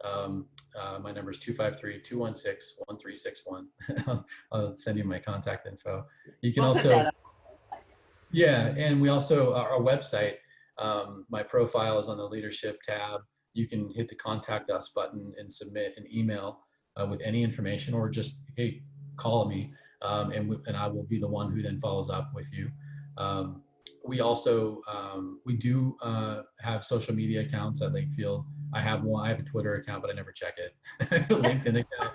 My number is 253-216-1361. I'll send you my contact info. You can also, yeah, and we also, our website, my profile is on the leadership tab. You can hit the contact us button and submit an email with any information, or just, hey, call me, and I will be the one who then follows up with you. We also, we do have social media accounts at Lakefield. I have one. I have a Twitter account, but I never check it. I have a LinkedIn account.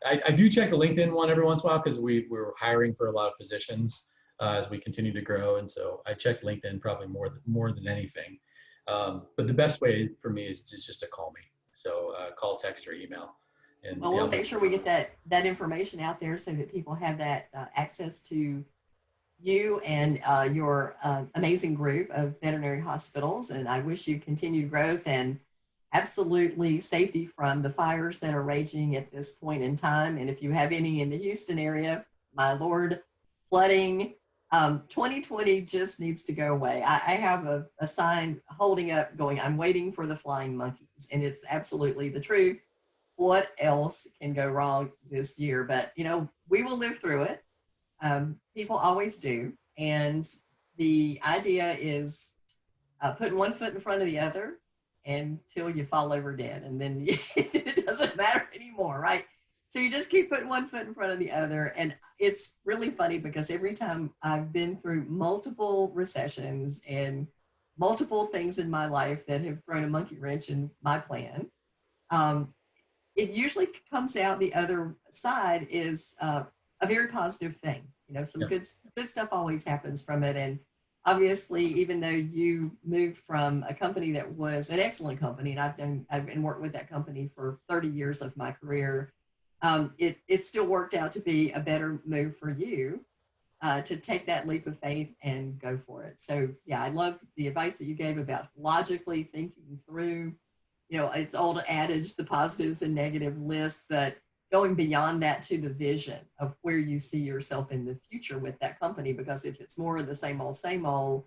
I do check the LinkedIn one every once in a while because we're hiring for a lot of positions as we continue to grow, and so I check LinkedIn probably more than anything. But the best way for me is just to call me. So call, text, or email. And well, we'll make sure we get that information out there so that people have that access to you and your amazing group of veterinary hospitals. And I wish you continued growth and absolutely safety from the fires that are raging at this point in time. And if you have any in the Houston area, my Lord, flooding, 2020 just needs to go away. I have a sign holding up going, I'm waiting for the flying monkeys. And it's absolutely the truth. What else can go wrong this year? But, we will live through it. People always do. And the idea is putting one foot in front of the other until you fall over dead. And then it doesn't matter anymore, right? So you just keep putting one foot in front of the other. And it's really funny because every time I've been through multiple recessions and multiple things in my life that have thrown a monkey wrench in my plan, it usually comes out the other side is a very positive thing. Some good stuff always happens from it. And obviously, even though you moved from a company that was an excellent company, and I've been working with that company for 30 years of my career, it still worked out to be a better move for you to take that leap of faith and go for it. So yeah, I love the advice that you gave about logically thinking through, it's old adage, the positives and negative list, but going beyond that to the vision of where you see yourself in the future with that company. Because if it's more of the same old,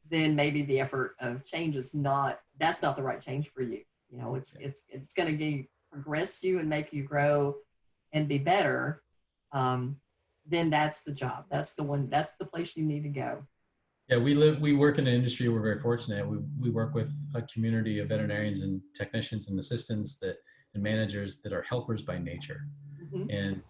then maybe the effort of change that's not the right change for you. It's going to progress you and make you grow and be better. Then that's the job. That's the place you need to go. Yeah, we work in an industry, we're very fortunate. We work with a community of veterinarians and technicians and assistants and managers that are helpers by nature. Mm-hmm. And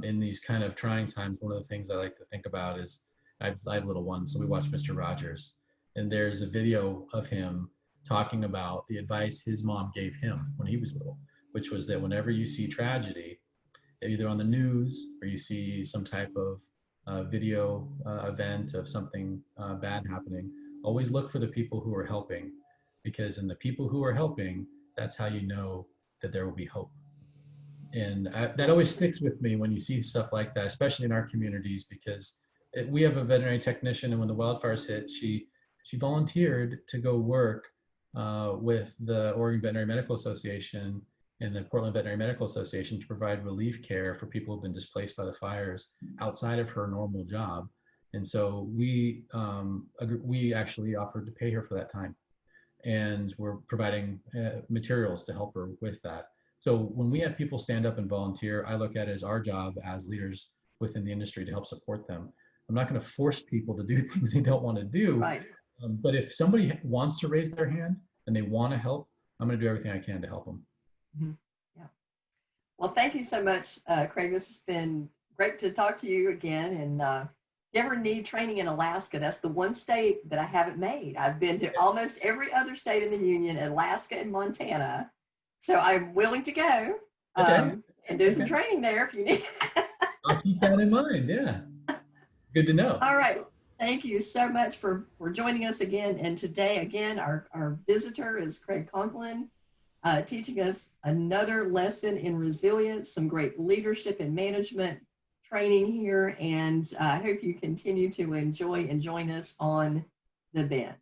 in these kind of trying times, one of the things I like to think about is I have little ones, so we watch Mr. Rogers, and there's a video of him talking about the advice his mom gave him when he was little, which was that whenever you see tragedy, either on the news or you see some type of video event of something bad happening, always look for the people who are helping, because in the people who are helping, that's how you know that there will be hope. And that always sticks with me when you see stuff like that, especially in our communities, because we have a veterinary technician, and when the wildfires hit, she volunteered to go work with the Oregon Veterinary Medical Association and the Portland Veterinary Medical Association to provide relief care for people who've been displaced by the fires outside of her normal job. And so we actually offered to pay her for that time. And we're providing materials to help her with that. So when we have people stand up and volunteer, I look at it as our job as leaders within the industry to help support them. I'm not going to force people to do things they don't want to do. Right. But if somebody wants to raise their hand and they want to help, I'm going to do everything I can to help them. Mm-hmm. Yeah. Well, thank you so much, Craig. This has been great to talk to you again. And if you ever need training in Alaska, that's the one state that I haven't made. I've been to almost every other state in the union, Alaska and Montana. So I'm willing to go and do some training there if you need. I'll keep that in mind. Yeah. Good to know. All right. Thank you so much for joining us again. And today, again, our visitor is Craig Coughlin, teaching us another lesson in resilience, some great leadership and management training here. And I hope you continue to enjoy and join us on the bend.